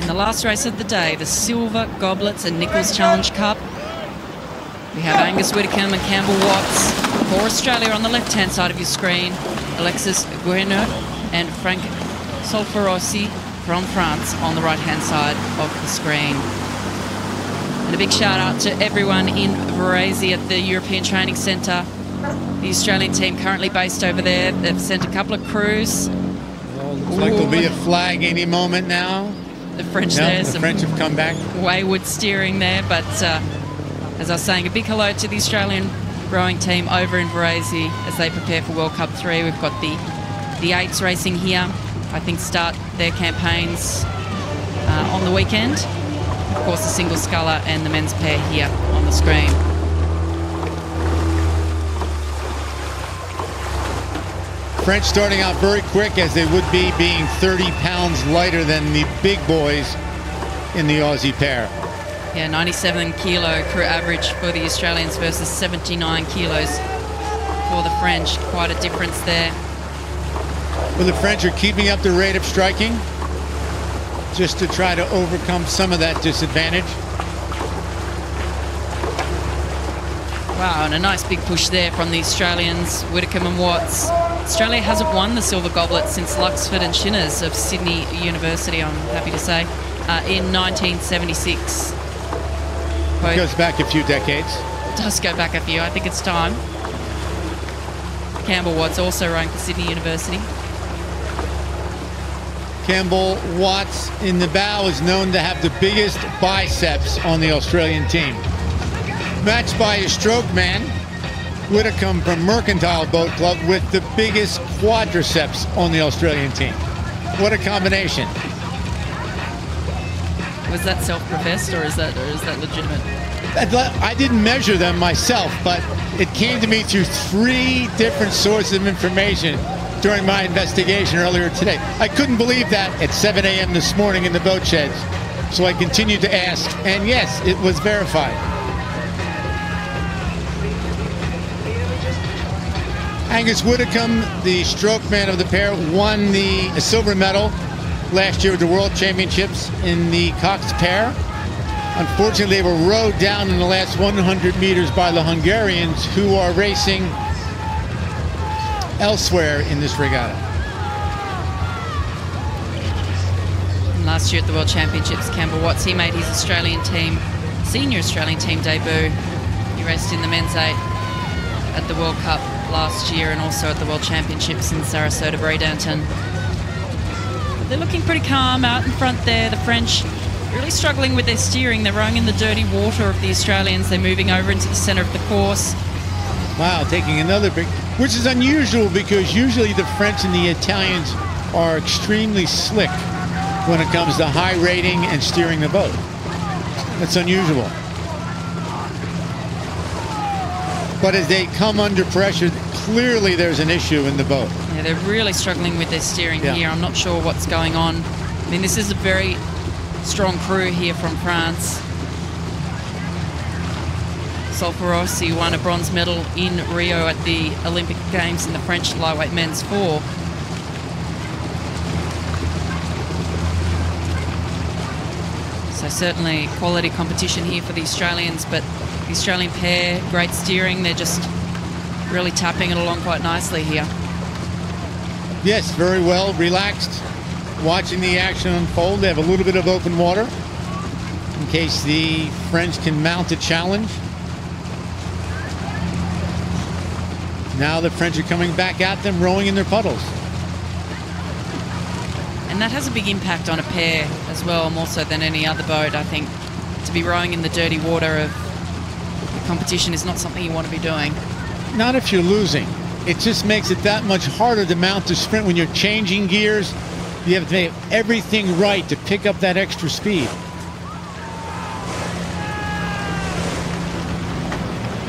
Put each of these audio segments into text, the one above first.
In the last race of the day, the Silver Goblets and Nickalls Challenge Cup. We have Angus Widdicombe and Campbell Watts for Australia on the left-hand side of your screen. Alexis Guerinot and Frank Solforosi from France on the right-hand side of the screen. And a big shout-out to everyone in Varese at the European Training Centre. The Australian team currently based over there. They've sent a couple of crews. Well, looks like there'll be a flag any moment now. The French there. The French have come back. Wayward steering there, but as I was saying, a big hello to the Australian rowing team over in Varese as they prepare for World Cup 3. We've got the eights racing here. I think start their campaigns on the weekend. Of course, the single sculler and the men's pair here on the screen. French starting out very quick, as they would be, being 30 pounds lighter than the big boys in the Aussie pair. Yeah, 97 kilo crew average for the Australians versus 79 kilos for the French. Quite a difference there. Well, the French are keeping up the rate of striking just to try to overcome some of that disadvantage. Wow, and a nice big push there from the Australians, Widdicombe and Watts. Australia hasn't won the Silver Goblet since Luxford and Shinners of Sydney University, I'm happy to say, in 1976. It goes back a few decades. It does go back a few. I think it's time. Campbell Watts also rowing for Sydney University. Campbell Watts in the bow is known to have the biggest biceps on the Australian team. Matched by a stroke man, Widdicombe from Mercantile Boat Club, with the biggest quadriceps on the Australian team. What a combination. Was that self-professed or is that legitimate? I didn't measure them myself, but it came to me through 3 different sources of information during my investigation earlier today. I couldn't believe that at 7 a.m. this morning in the boat sheds, so I continued to ask, and yes, it was verified. Angus Widdicombe, the stroke man of the pair, won the silver medal last year at the World Championships in the Cox pair. Unfortunately, they were rowed down in the last 100 meters by the Hungarians, who are racing elsewhere in this regatta. And last year at the World Championships, Campbell Watts, he made his senior Australian team debut. He raced in the men's 8 at the World Cup last year and also at the World Championships in Sarasota, Breedownton. They're looking pretty calm out in front there. The French really struggling with their steering. They're rowing in the dirty water of the Australians. They're moving over into the centre of the course. Wow, taking another big, which is unusual because usually the French and the Italians are extremely slick when it comes to high rating and steering the boat. That's unusual. But as they come under pressure, clearly there's an issue in the boat. Yeah, they're really struggling with their steering here. I'm not sure what's going on. I mean, this is a very strong crew here from France. Solforosi won a bronze medal in Rio at the Olympic Games in the French lightweight men's 4. So certainly quality competition here for the Australians, but the Australian pair, great steering. They're just really tapping it along quite nicely here. Yes, very well, relaxed, watching the action unfold. They have a little bit of open water in case the French can mount a challenge. Now the French are coming back at them, rowing in their puddles. And that has a big impact on a pair as well, more so than any other boat. I think to be rowing in the dirty water of the competition is not something you want to be doing. Not if you're losing. It just makes it that much harder to mount the sprint when you're changing gears. You have to make everything right to pick up that extra speed.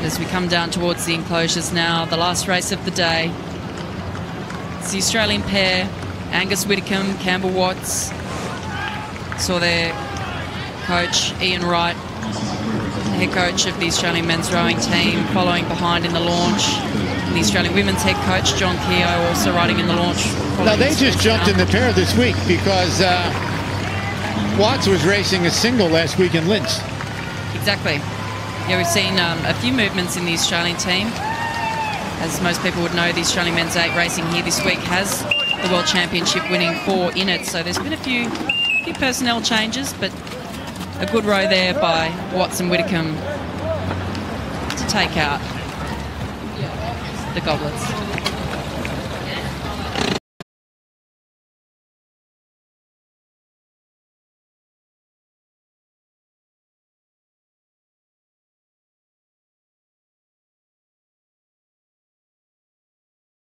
As we come down towards the enclosures now, the last race of the day. It's the Australian pair, Angus Widdicombe, Campbell Watts. Saw their coach, Ian Wright, the head coach of the Australian men's rowing team, following behind in the launch. The Australian women's head coach, John Keogh, also riding in the launch. Now, they just jumped in the pair this week because Watts was racing a single last week in Linz. Exactly. Yeah, we've seen a few movements in the Australian team. As most people would know, the Australian Men's 8 racing here this week has the World Championship winning 4 in it. So there's been a few personnel changes, but a good row there by Watts and Widdicombe to take out the Goblets.